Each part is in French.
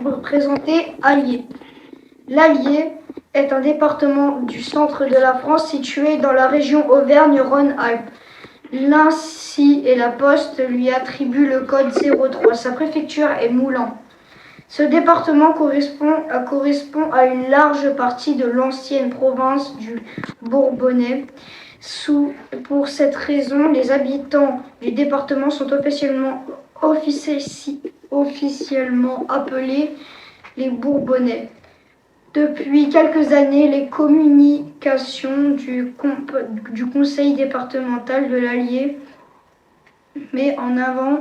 Représenter Allier. L'Allier est un département du centre de la France situé dans la région Auvergne-Rhône-Alpes. L'Ainsi et la Poste lui attribuent le code 03. Sa préfecture est Moulins. Ce département correspond à une large partie de l'ancienne province du Bourbonnais. Pour cette raison, les habitants du département sont officiellement appelés les Bourbonnais. Depuis quelques années, les communications du conseil départemental de l'Allier met en avant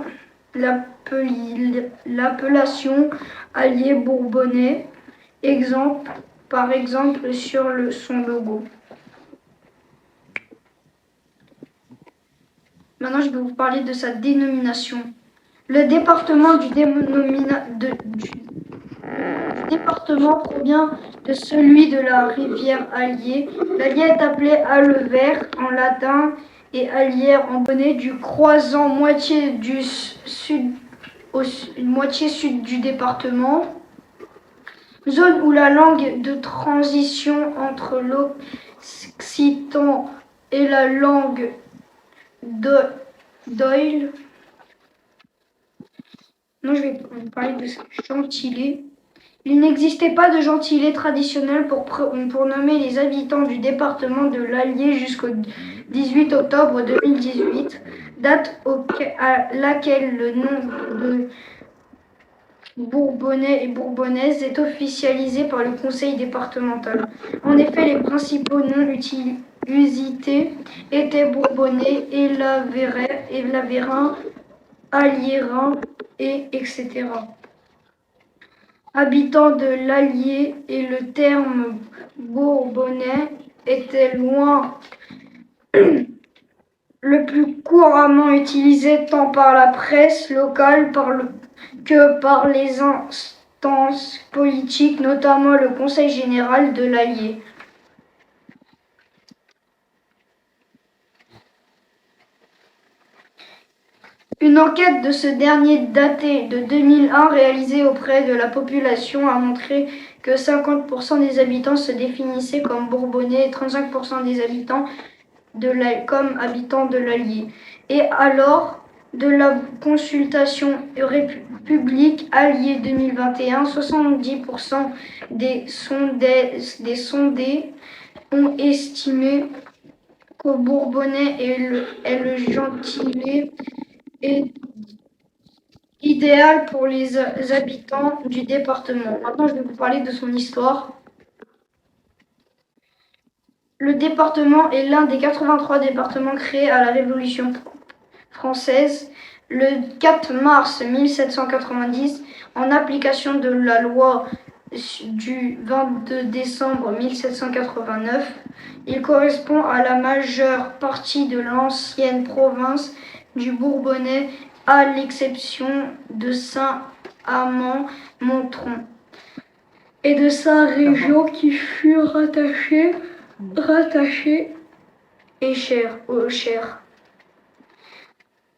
l'appellation Allier Bourbonnais, par exemple sur son logo. Maintenant, je vais vous parler de sa dénomination. Le département du département provient de celui de la rivière Allier. L'Allier est appelé Alevert en latin et Allière en bonnet du croisant moitié sud du département. Zone où la langue de transition entre l'occitan et la langue d'Oïl. Non, je vais vous parler de gentilé. Il n'existait pas de gentilé traditionnel pour nommer les habitants du département de l'Allier jusqu'au 18 octobre 2018, date à laquelle le nom de Bourbonnais et Bourbonnaises est officialisé par le conseil départemental. En effet, les principaux noms usités étaient Bourbonnais, Élavérin, Alliérin, etc. Habitants de l'Allier et le terme Bourbonnais était loin le plus couramment utilisé tant par la presse locale que par les instances politiques, notamment le Conseil général de l'Allier. Une enquête de ce dernier datée de 2001 réalisée auprès de la population a montré que 50% des habitants se définissaient comme Bourbonnais et 35% des habitants comme habitants de l'Allier. Et alors, de la consultation publique Allier 2021, 70% des sondés ont estimé que Bourbonnais est le gentilé idéal pour les habitants du département. Maintenant, je vais vous parler de son histoire. Le département est l'un des 83 départements créés à la Révolution française le 4 mars 1790 en application de la loi du 22 décembre 1789. Il correspond à la majeure partie de l'ancienne province du Bourbonnais à l'exception de Saint-Amand-Montrond et de sa région qui fut rattachée au Cher.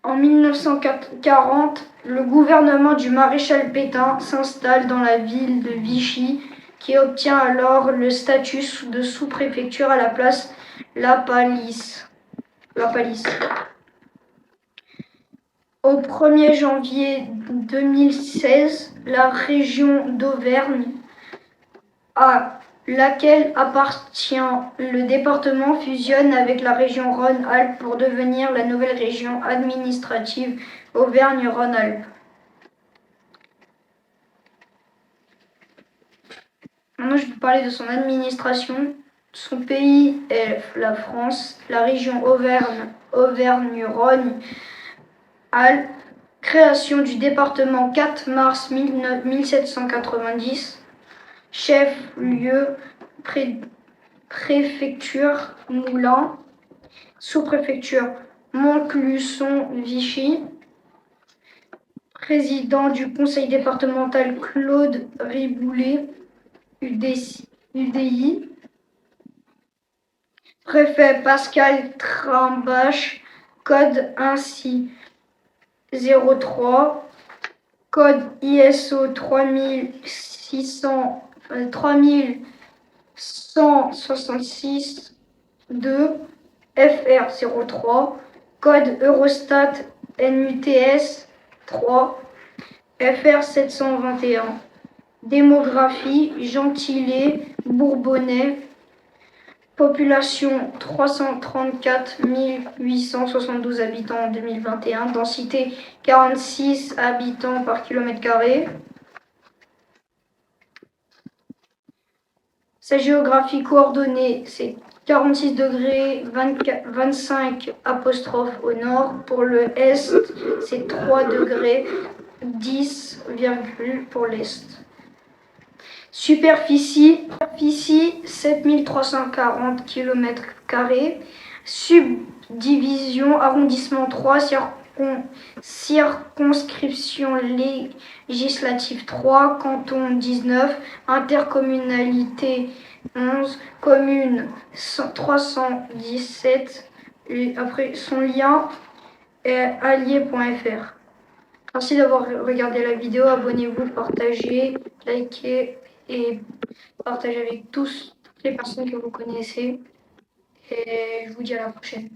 En 1940, le gouvernement du maréchal Pétain s'installe dans la ville de Vichy, qui obtient alors le statut de sous-préfecture à la place La Palisse. Au 1er janvier 2016, la région d'Auvergne, à laquelle appartient le département, fusionne avec la région Rhône-Alpes pour devenir la nouvelle région administrative Auvergne-Rhône-Alpes. Maintenant, je vais vous parler de son administration. Son pays est la France, la région Auvergne-Rhône-Alpes. Création du département 4 mars 1790. Chef-lieu, préfecture Moulins, sous-préfecture Montluçon-Vichy, président du conseil départemental Claude Riboulet, UDI, préfet Pascal Trimbache, code ainsi 03, code ISO 3166 2 FR03, code Eurostat NUTS 3 FR721. Démographie, Gentilé, Bourbonnais, population 334 872 habitants en 2021, densité 46 habitants par kilomètre carré. Sa géographie coordonnée, c'est 46 degrés 25 apostrophe au nord. Pour le est, c'est 3 degrés 10 virgule pour l'est. Superficie 7340 km². Subdivision arrondissement 3, circonscription législative 3, canton 19, intercommunalité 11, commune 317. Et après son lien est allier.fr. Merci d'avoir regardé la vidéo, abonnez-vous, partagez, likez et partagez avec toutes les personnes que vous connaissez. Et je vous dis à la prochaine.